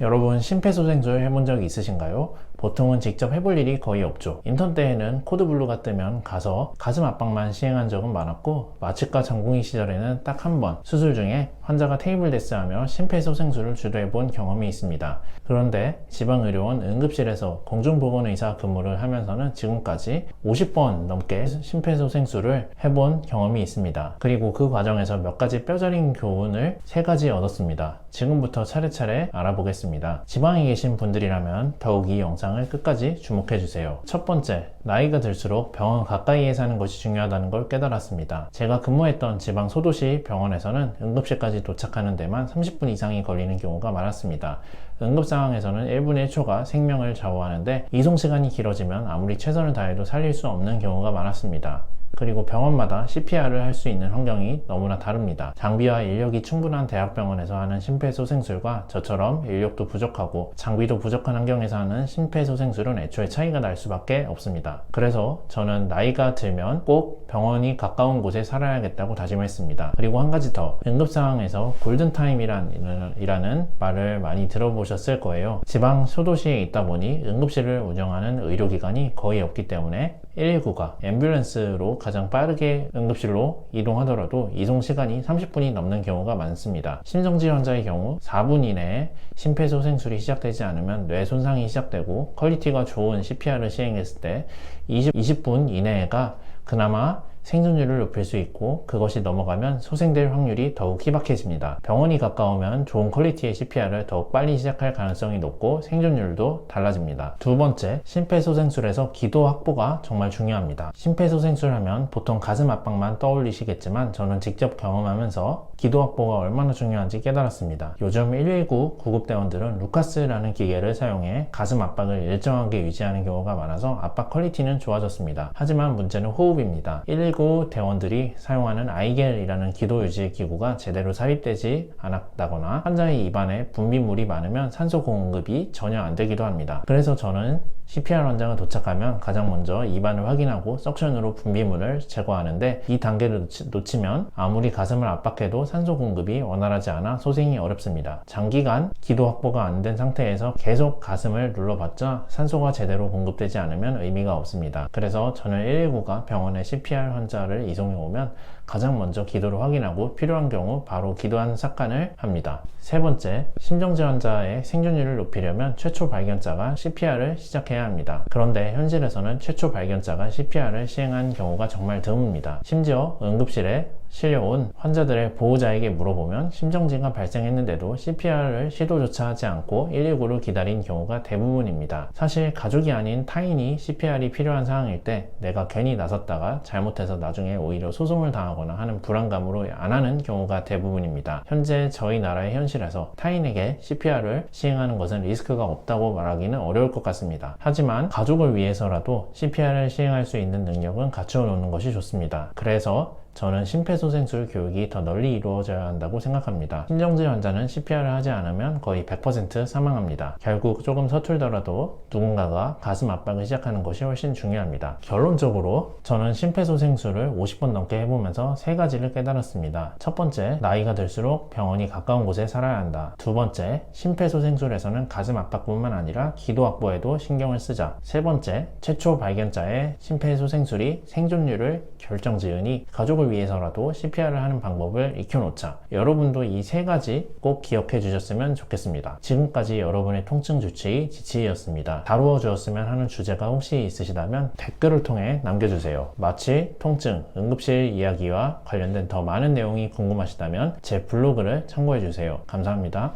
여러분 심폐소생술 해본 적이 있으신가요? 보통은 직접 해볼 일이 거의 없죠. 인턴 때에는 코드블루가 뜨면 가서 가슴 압박만 시행한 적은 많았고, 마취과 전공의 시절에는 딱 한 번 수술 중에 환자가 테이블 데스하며 심폐소생술을 주도해 본 경험이 있습니다. 그런데 지방의료원 응급실에서 공중보건의사 근무를 하면서는 지금까지 50번 넘게 심폐소생술을 해본 경험이 있습니다. 그리고 그 과정에서 몇 가지 뼈저린 교훈을 3가지 얻었습니다. 지금부터 차례차례 알아보겠습니다. 지방에 계신 분들이라면 더욱 이 영상을 끝까지 주목해주세요. 첫 번째, 나이가 들수록 병원 가까이에 사는 것이 중요하다는 걸 깨달았습니다. 제가 근무했던 지방 소도시 병원에서는 응급실까지 도착하는 데만 30분 이상이 걸리는 경우가 많았습니다. 응급 상황에서는 1분의 1초가 생명을 좌우하는데, 이송 시간이 길어지면 아무리 최선을 다해도 살릴 수 없는 경우가 많았습니다. 그리고 병원마다 CPR을 할 수 있는 환경이 너무나 다릅니다. 장비와 인력이 충분한 대학병원에서 하는 심폐소생술과 저처럼 인력도 부족하고 장비도 부족한 환경에서 하는 심폐소생술은 애초에 차이가 날 수밖에 없습니다. 그래서 저는 나이가 들면 꼭 병원이 가까운 곳에 살아야겠다고 다짐했습니다. 그리고 한 가지 더, 응급 상황에서 골든타임이라는 말을 많이 들어보셨을 거예요. 지방 소도시에 있다 보니 응급실을 운영하는 의료기관이 거의 없기 때문에 119가 앰뷸런스로 가장 빠르게 응급실로 이동하더라도 이동 시간이 30분이 넘는 경우가 많습니다. 심정지 환자의 경우 4분 이내에 심폐소생술이 시작되지 않으면 뇌 손상이 시작되고, 퀄리티가 좋은 CPR을 시행했을 때 20분 이내가 그나마 생존율을 높일 수 있고, 그것이 넘어가면 소생될 확률이 더욱 희박해집니다. 병원이 가까우면 좋은 퀄리티의 CPR을 더욱 빨리 시작할 가능성이 높고 생존율도 달라집니다. 두 번째, 심폐소생술에서 기도 확보가 정말 중요합니다. 심폐소생술 하면 보통 가슴 압박만 떠올리시겠지만, 저는 직접 경험하면서 기도 확보가 얼마나 중요한지 깨달았습니다. 요즘 119 구급대원들은 루카스라는 기계를 사용해 가슴 압박을 일정하게 유지하는 경우가 많아서 압박 퀄리티는 좋아졌습니다. 하지만 문제는 호흡입니다. 119 대원들이 사용하는 아이겔이라는 기도 유지 기구가 제대로 삽입되지 않았다거나 환자의 입안에 분비물이 많으면 산소 공급이 전혀 안 되기도 합니다. 그래서 저는 CPR 환자가 도착하면 가장 먼저 입안을 확인하고 석션으로 분비물을 제거하는데, 이 단계를 놓치면 아무리 가슴을 압박해도 산소 공급이 원활하지 않아 소생이 어렵습니다. 장기간 기도 확보가 안 된 상태에서 계속 가슴을 눌러봤자 산소가 제대로 공급되지 않으면 의미가 없습니다. 그래서 저는 119가 병원에 CPR 환자를 이송해 오면 가장 먼저 기도를 확인하고 필요한 경우 바로 기도하는 삭간을 합니다. 세 번째, 심정지 환자의 생존율을 높이려면 최초 발견자가 CPR을 시작해야 합니다. 그런데 현실에서는 최초 발견자가 CPR을 시행한 경우가 정말 드뭅니다. 심지어 응급실에 실려온 환자들의 보호자에게 물어보면 심정지가 발생했는데도 CPR을 시도조차 하지 않고 119를 기다린 경우가 대부분입니다. 사실 가족이 아닌 타인이 CPR이 필요한 상황일 때 내가 괜히 나섰다가 잘못해서 나중에 오히려 소송을 당하거나 하는 불안감으로 안 하는 경우가 대부분입니다. 현재 저희 나라의 현실에서 타인에게 CPR을 시행하는 것은 리스크가 없다고 말하기는 어려울 것 같습니다. 하지만 가족을 위해서라도 CPR을 시행할 수 있는 능력은 갖추어 놓는 것이 좋습니다. 그래서 저는 심폐소생술 교육이 더 널리 이루어져야 한다고 생각합니다. 심정지 환자는 CPR을 하지 않으면 거의 100% 사망합니다. 결국 조금 서툴더라도 누군가가 가슴 압박을 시작하는 것이 훨씬 중요합니다. 결론적으로 저는 심폐소생술을 50번 넘게 해보면서 3가지를 깨달았습니다. 첫 번째, 나이가 들수록 병원이 가까운 곳에 살아야 한다. 두 번째, 심폐소생술에서는 가슴 압박뿐만 아니라 기도 확보에도 신경을 쓰자. 세 번째, 최초 발견자의 심폐소생술이 생존율을 결정지으니 가족을 위해서라도 CPR을 하는 방법을 익혀놓자. 여러분도 이 3가지 꼭 기억해 주셨으면 좋겠습니다. 지금까지 여러분의 통증 주치의 지치이였습니다. 다루어 주었으면 하는 주제가 혹시 있으시다면 댓글을 통해 남겨주세요. 마취, 통증, 응급실 이야기와 관련된 더 많은 내용이 궁금하시다면 제 블로그를 참고해 주세요. 감사합니다.